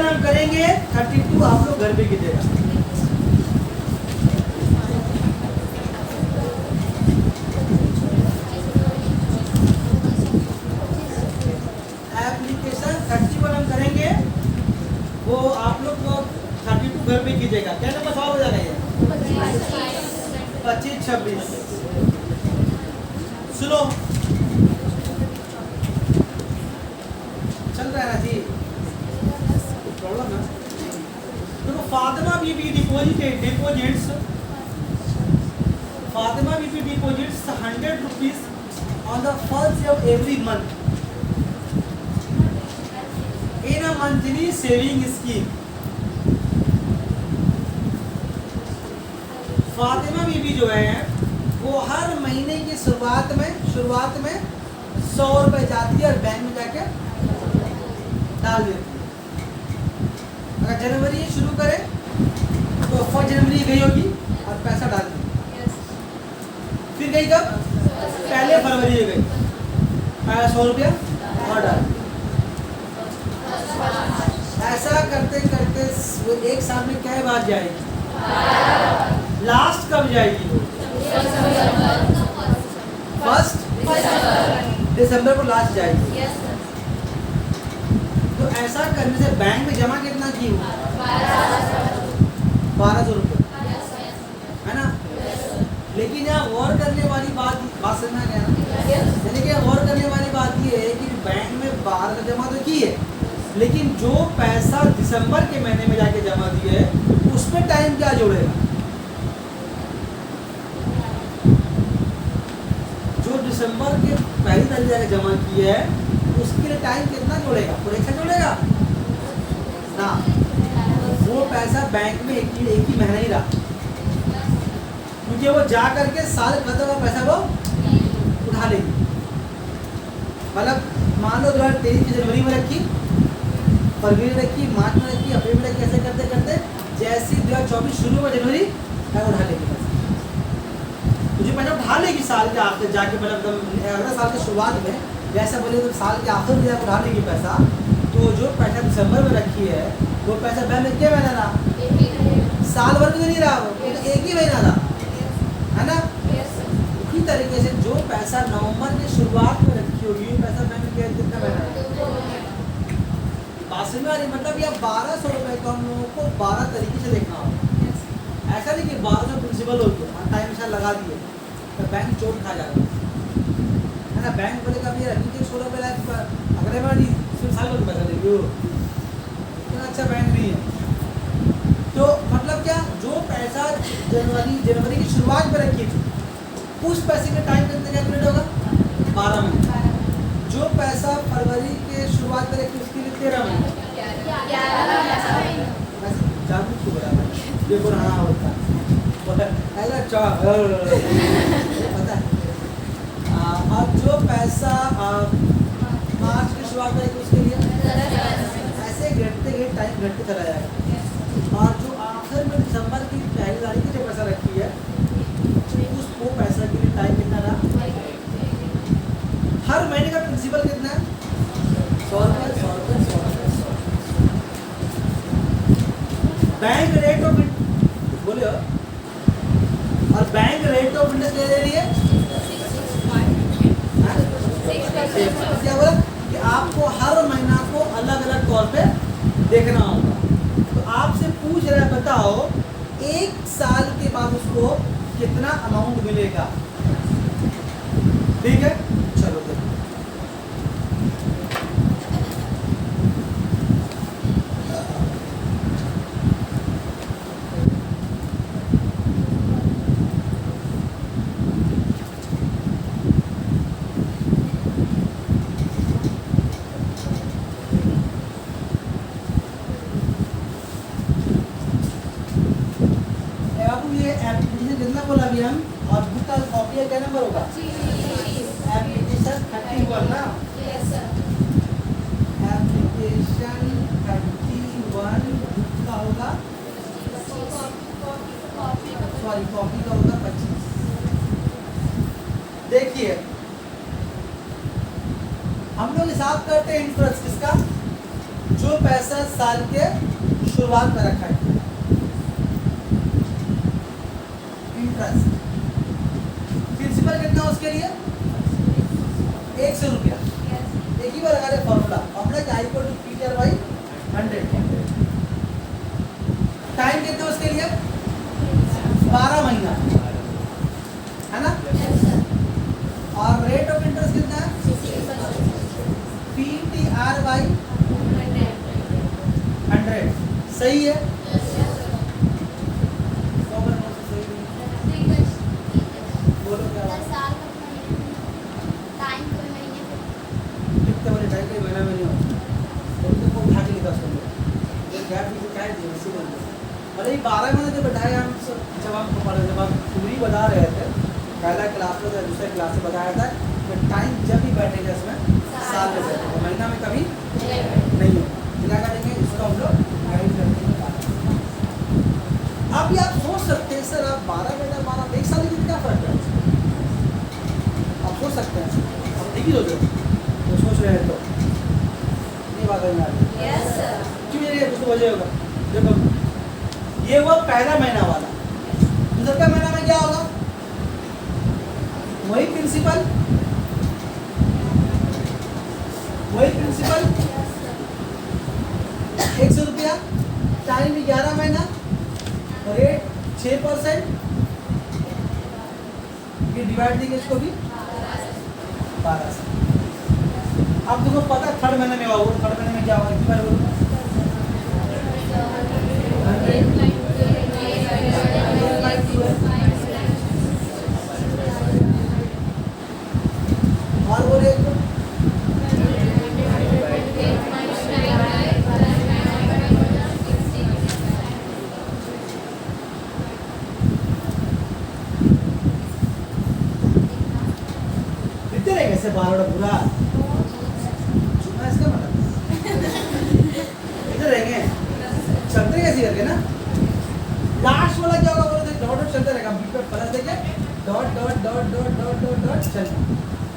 हम करेंगे, 32 आप लोग घर पे कीजिएगा। एप्लीकेशन 31 हम करेंगे, वो आप लोग को 32 घर पे कीजिएगा। क्या नंबर सवाल हो जाएगा ये, 25-26 सुनो, चल रहा है ना जी, प्रॉब्लम है। तो Fatima Bibi deposits 100 rupees on the first day of every month in a monthly saving scheme। Fatima Bibi जो है वो हर महीने की शुरुआत में 100 रुपए जाती है और बैंक में जाके डाल देती है। अगर जनवरी शुरू करे तो 1 जनवरी गई होगी और पैसा डाल दी, फिर गई कब, पहले फरवरी गई, 100 रुपया और डाल। ऐसा करते करते वो एक साल में क्या बात जाएगी, लास्ट कब जाएगी वो, 1 दिसंबर को लास्ट जाएगी। तो ऐसा करने से बैंक में जमा कितना की हो, 1200 रुपये, है ना। लेकिन यहाँ गौर करने वाली बात समझना क्या है ना, यानी कि गौर करने वाली बात ये है कि बैंक में 12 जमा तो की है, लेकिन जो पैसा दिसंबर के महीने में जाके जमा दिए है उसमें टाइम क्या जोड़ेगा, जो दिसंबर के पहली तारीख जाके जमा किए है उसके लिए टाइम कितना जोड़ेगा, पूरा जोड़ेगा ना, वो पैसा बैंक में एक ही महीना ही रहा, क्योंकि वो जा करके साल खत्म का पैसा वो मतलब मान लो 2023 की जनवरी में रखी, फरवरी में रखी, मार्च में रखी, अप्रैल में रखी, ऐसे करते करते जैसी 2024 शुरू में जनवरी मैं उठा लेगी पैसा। तुझे पैसा उठा लेगी साल के आखिर जाके, मतलब अगले साल की शुरुआत में, जैसा बोले तो साल के आखिर में जाकर उठा लेगी पैसा। तो जो पैसा दिसंबर में रखी है वो पैसा बैंक में क्या महीना रहा, साल भर में तो नहीं रहा, वो एक ही महीना रहा, है ना। उसी तरीके से जो पैसा नवंबर की शुरुआत में रखी होगी वो पैसा बैंक में कितना महीना रहा। बात समझ में आ रही, मतलब यह 1200 रुपये को हम लोगों को 12 तरीके से देखना होगा। ऐसा नहीं कि 1200 प्रिंसिपल हो गया टाइम से लगा दिए तो बैंक चोट खा जाएगा, है ना। बैंक बोले कभी रखी थी 16 रुपये लाख पर, अगले बार नहीं सिर्फ साल को पैसा देगी, इतना अच्छा बैंक नहीं है। तो मतलब क्या, जो पैसा जनवरी की शुरुआत में रखी थी उस पैसे का टाइम कितने कैलकुलेट होगा, 12 महीने। जो पैसा फरवरी के शुरुआत में रखी उसके लिए 13 महीने। जादू क्यों बोला मैं, ये बुरा होता है पता है। अब जो पैसा मार्च की शुरुआत में उसके लिए ऐसे घटते घट टाइम घटते चला जाएगा। और जो आखिर में दिसंबर की पहली तारीख की जो पैसा रखी है वो पैसा के लिए टाइम कितना रहा, हर महीने का प्रिंसिपल कितना है, 100 रुपये 100 रुपये 100 रुपये। बैंक रेट ऑफ बोले और बैंक रेट ऑफ इंटरेस्ट ले रही है, क्या बोला कि आपको हर महीना को अलग अलग तौर पे देखना होगा। तो आपसे पूछ रहा है बताओ एक साल के बाद उसको कितना अमाउंट मिलेगा, ठीक है। चलो देखो बोला अभी हम, और बुक का कॉपी का क्या नंबर होगा, एप्लीकेशन 31 ना, एप्लीकेशन 31 बुक का होगा, सॉरी कॉपी का होगा 25। देखिए हम लोग हिसाब करते हैं इंटरेस्ट किसका, जो पैसा साल के शुरुआत में रखा है, इंटरेस्ट प्रिंसिपल कितना उसके लिए 100 रुपया। एक ही बार लगा रहे फॉर्मूला क्या, equal to PTR by 100। Time कितना उसके लिए 12 महीना, है ना। और रेट ऑफ इंटरेस्ट कितना है, पीटीआर बाई 100, सही है। अरे 12 महीने जब बैठाए हम, जब हम जब हम पूरी बता रहे थे पहला क्लास में दूसरे क्लास में बताया था कि टाइम जब भी बैठेगा इसमें साल में बैठेगा, महीना में कभी नहीं हो। क्या करेंगे इसको हम लोग गाइड करते हैं। अब ये आप सोच सकते हैं सर आप 12 महीना 12 एक साल में क्या फर्क है, आप सोच सकते हैं। अब ठीक ही सोचो तो सोच रहे हैं तो ये बात है क्यों ये कुछ वजह होगा। देखो ये हुआ पहला महीना वाला, दूसरा महीना में क्या होगा, वही प्रिंसिपल 100 रुपया, टाइम 11 महीना, रेट 6%, ये डिवाइड देंगे इसको भी 12 से। अब तुमको पता थर्ड महीने में होगा, थर्ड महीने में क्या होगा, कितनी बार बोलो और बोले कितने रहेंगे से 12 बुरा चलते रहेगा ऐसे करके ना। लास्ट वाला क्या होगा बोलो, डॉट डॉट चलते रहेगा, बीच में प्लस देके dot dot dot dot dot dot dot चलना।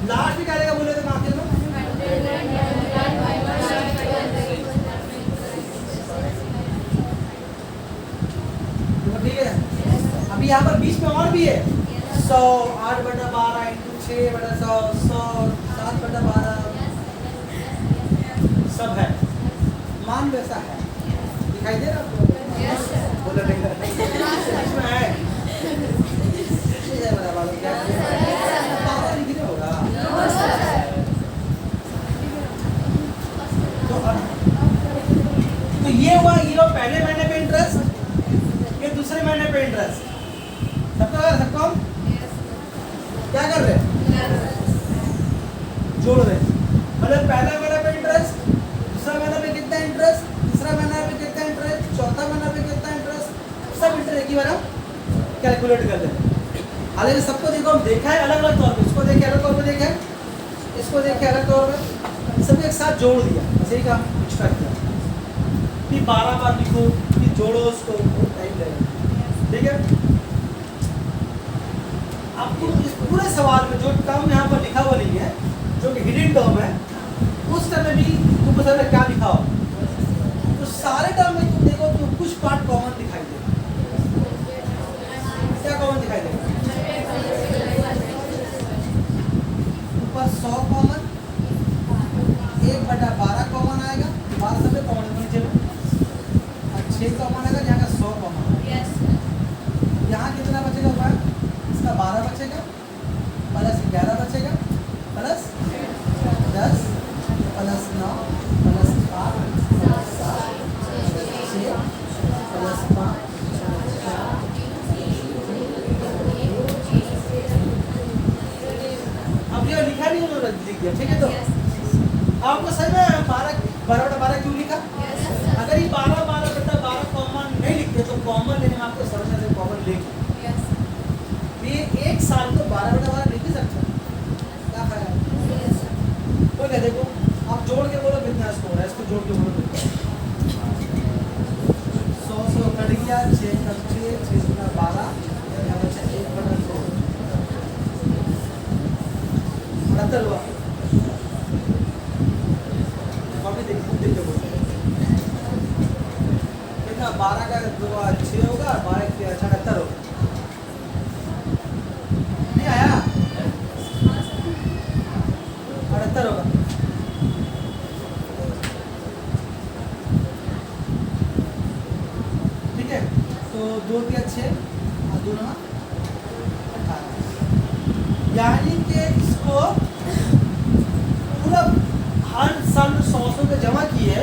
लास्ट में क्या रहेगा बोले तो आखिर में तो ठीक है। अभी यहाँ पर बीच में और भी है 100, 8/12 इंटू 6/100, 100, 7/12 सब है, मान वैसा है, दिखाई दे रहा आपको? बोलो नहीं इसमें है क्या पावर लिख रहे होगा तो ये हुआ, ये लो पहले महीने पे इंटरेस्ट, ये दूसरे महीने पे इंटरेस्ट, सबको हम क्या कर रहे हैं, जोड़ रहे हैं। मतलब पहला महीना पे इंटरेस्ट, दूसरा महीना पे कितना इंटरेस्ट, तीसरा महीना पे कितना इंटरेस्ट, चौथा महीना पे कितना इंटरेस्ट, सब इंटरेस्ट एक ही बार हम कैलकुलेट कर दें। हालांकि सबको देखो हम देखा है अलग अलग तौर पे, इसको देखे अलग तौर पे देखे, इसको देखे अलग तौर पे, सब एक साथ जोड़ दिया, ऐसे ही काम कुछ कर दिया। फिर 12 बार लिखो, फिर जोड़ो उसको, बहुत टाइम लगेगा, ठीक है। आपको इस पूरे सवाल में जो टर्म यहाँ पर लिखा हुआ नहीं है, जो कि हिडन टर्म है, उस टर्म में भी तुमको समझ में क्या लिखा हो, तो सारे टर्म में तुम देखो तो कुछ पार्ट कॉमन दिखाई देगा। क्या कॉमन दिखाई देगा? ऊपर 100 कॉमन, 1/12 कॉमन आएगा, 12 सब कॉमन नीचे में, और 6 कॉमन आएगा, यहाँ का 100 कॉमन आएगा। यहाँ कितना बचेगा हुआ है? इसका 12 बचेगा, प्लस 11 बचेगा, plus 10, plus 9, plus 8, plus 7, 6, plus 5, अब ये लिखा नहीं उन्होंने, लिख दिया, ठीक है। तो आपको समझ में 12/12 क्यों लिखा? अगर ये 12/12 कॉमन नहीं लिखते तो कॉमन लेने में आपको समझना से कॉमन लेके ये एक साल को 12/12 लिख ही सकता है, क्या फायदा? कोई कह देखो आप जोड़ के बोलो कितना स्कोर है, इसको जोड़ के बोलो कितना, 100 कट गया, 6 का 6, 6 गुना 12, यहाँ बचा 1/100, 78 हुआ। अभी देख के बोलो कितना, 12 का 6 होगा, 12 के 78 होगा, नहीं आया 78 होगा। ठीक है, तो 2 के 6 और 2 9 18, यानी कि इसको पूरा हर साल 100 के जमा किए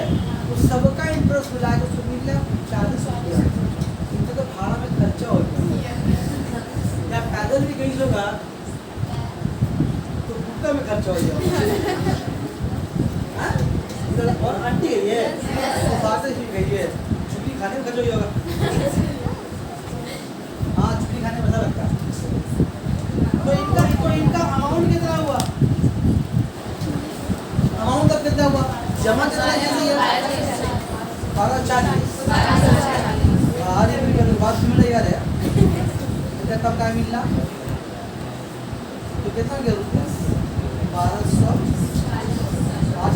तो सबका इंटरेस्ट मिला के उसको मिल गया 40 रुपया। इनका तो भाड़ा में खर्चा हो गया, या पैदल भी गई होगा तो कुत्ता में खर्चा हो गया। और आंटी गई है तो बात से गई है, छुट्टी खाने में खर्च हो होगा। हाँ छुट्टी खाने में मजा लगता है। तो इनका अमाउंट कितना हुआ, अमाउंट अब कितना हुआ, जमा कितना है, 1240। बात सुन ले यार, इतना कम का मिलना तो कितना गया रुपया, 1200, 8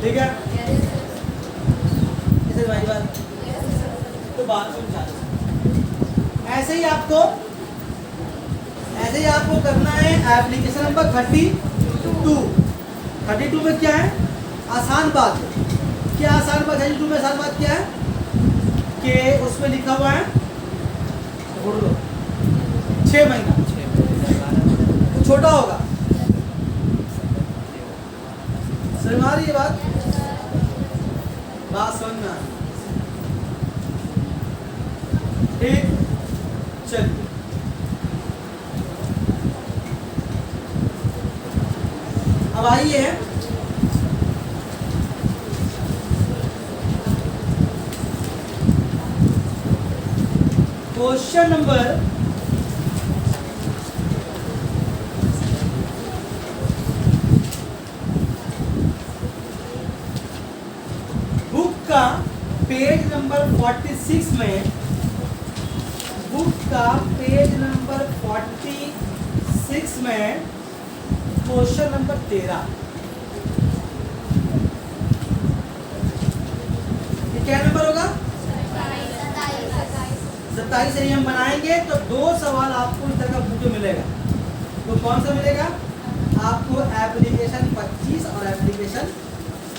ठीक है, इसे भाई बात तो 1240। ऐसे ही आपको करना है एप्लीकेशन नंबर 32 में क्या है, आसान बात। क्या आसान बात है? 32 में आसान बात क्या है कि उसमें लिखा हुआ है 6 महीना, तो छोटा होगा, समझ आ रही है बात समझना, ठीक। चलिए अब आइए क्वेश्चन नंबर 32। नंबर 46 में, बुक का पेज नंबर 46 में क्वेश्चन नंबर 13, ये क्या नंबर होगा? 27 से हम बनाएंगे तो 2 सवाल आपको इस तरह का बुक में मिलेगा। तो कौन सा मिलेगा आपको? एप्लीकेशन 25 और एप्लीकेशन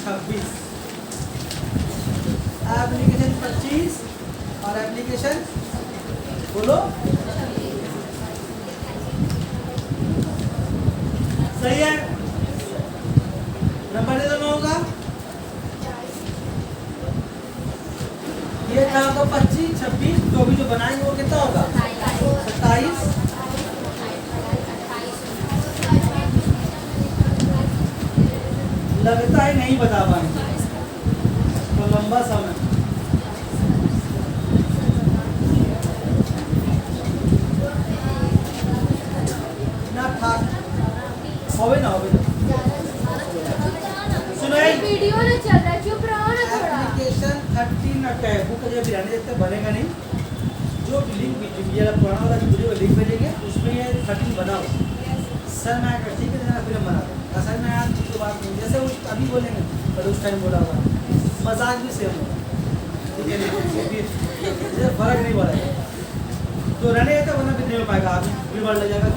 26। एप्लीकेशन 25 और एप्लीकेशन बोलो सही है। नंबर दे दो होगा, ये था आपका 25, 26, तो अभी जो बनाएंगे वो कितना होगा? 27। लगता है नहीं बता पाएंगे तो लंबा समय ना था, होवे ना होवे ना। सुनाई वीडियो ना चल रहा है, चुप रहो ना थोड़ा। एप्लीकेशन 13 ना टैब बुक जब भी रहने देते बनेगा नहीं। जो लिंक ये पुराना वाला वीडियो लिंक भेजेंगे उसमें ये 13 बनाओ। सर मैं ठीक है जरा फिर हम बना दें। असल में आज की बात नहीं, जैसे उस अभी बोलेंगे पर उस टाइम बोला हुआ मजाक भी सेम होगा, ठीक है नहीं फर्क नहीं पड़ेगा। तो रहने देते वरना भी नहीं हो पाएगा, आप भी बढ़ लग जाएगा।